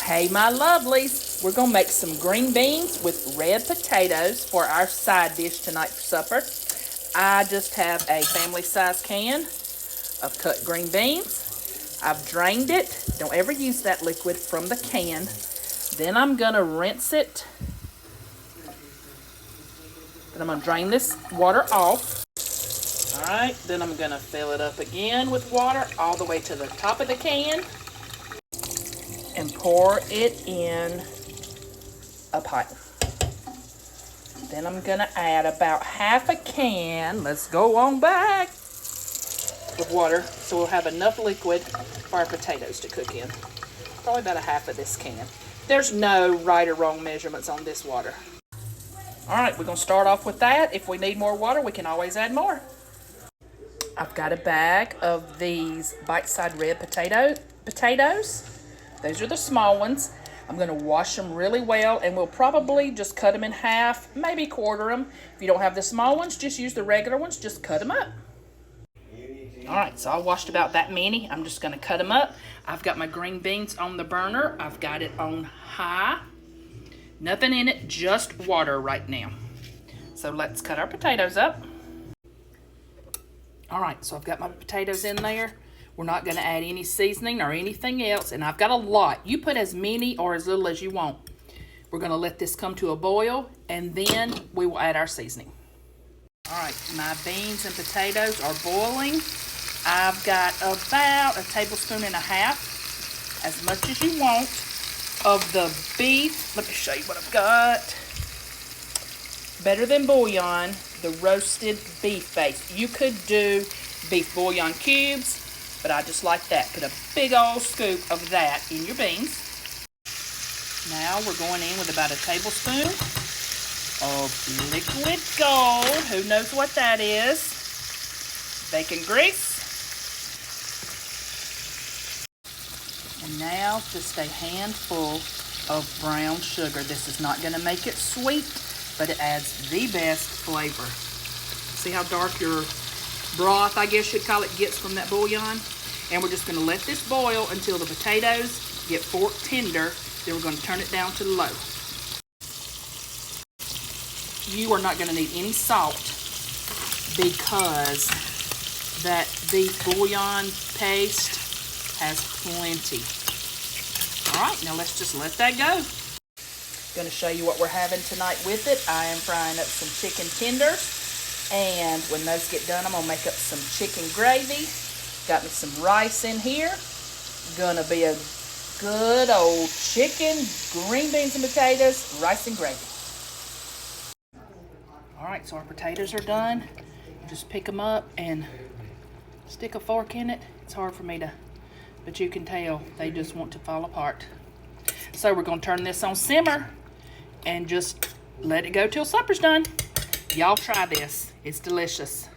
Hey, my lovelies, we're gonna make some green beans with red potatoes for our side dish tonight for supper. I just have a family-size can of cut green beans. I've drained it. Don't ever use that liquid from the can. Then I'm gonna rinse it. Then I'm gonna drain this water off. All right, then I'm gonna fill it up again with water all the way to the top of the can and pour it in a pot. Then I'm gonna add about half a can, let's go on back, of water, so we'll have enough liquid for our potatoes to cook in. Probably about a half of this can. There's no right or wrong measurements on this water. All right, we're gonna start off with that. If we need more water, we can always add more. I've got a bag of these bite-sized red potatoes. Those are the small ones. I'm gonna wash them really well, and we'll probably just cut them in half, maybe quarter them. If you don't have the small ones, just use the regular ones, just cut them up. All right, so I washed about that many. I'm just gonna cut them up. I've got my green beans on the burner. I've got it on high. Nothing in it, just water right now. So let's cut our potatoes up. All right, so I've got my potatoes in there. We're not gonna add any seasoning or anything else, and I've got a lot. You put as many or as little as you want. We're gonna let this come to a boil, and then we will add our seasoning. All right, my beans and potatoes are boiling. I've got about a tablespoon and a half, as much as you want, of the beef. Let me show you what I've got. Better Than Bouillon, the roasted beef base. You could do beef bouillon cubes, but I just like that. Put a big old scoop of that in your beans. Now we're going in with about a tablespoon of liquid gold. Who knows what that is? Bacon grease. And now just a handful of brown sugar. This is not going to make it sweet, but it adds the best flavor. See how dark your broth, I guess you'd call it, gets from that bouillon? And we're just gonna let this boil until the potatoes get fork tender. Then we're gonna turn it down to low. You are not gonna need any salt because that beef bouillon paste has plenty. All right, now let's just let that go. Gonna show you what we're having tonight with it. I am frying up some chicken tenders, and when those get done, I'm gonna make up some chicken gravy. Got me some rice in here. Gonna be a good old chicken, green beans and potatoes, rice and gravy. All right, so our potatoes are done. Just pick them up and stick a fork in it. It's hard for me to, but you can tell they just want to fall apart. So we're gonna turn this on simmer and just let it go till supper's done. Y'all try this, it's delicious.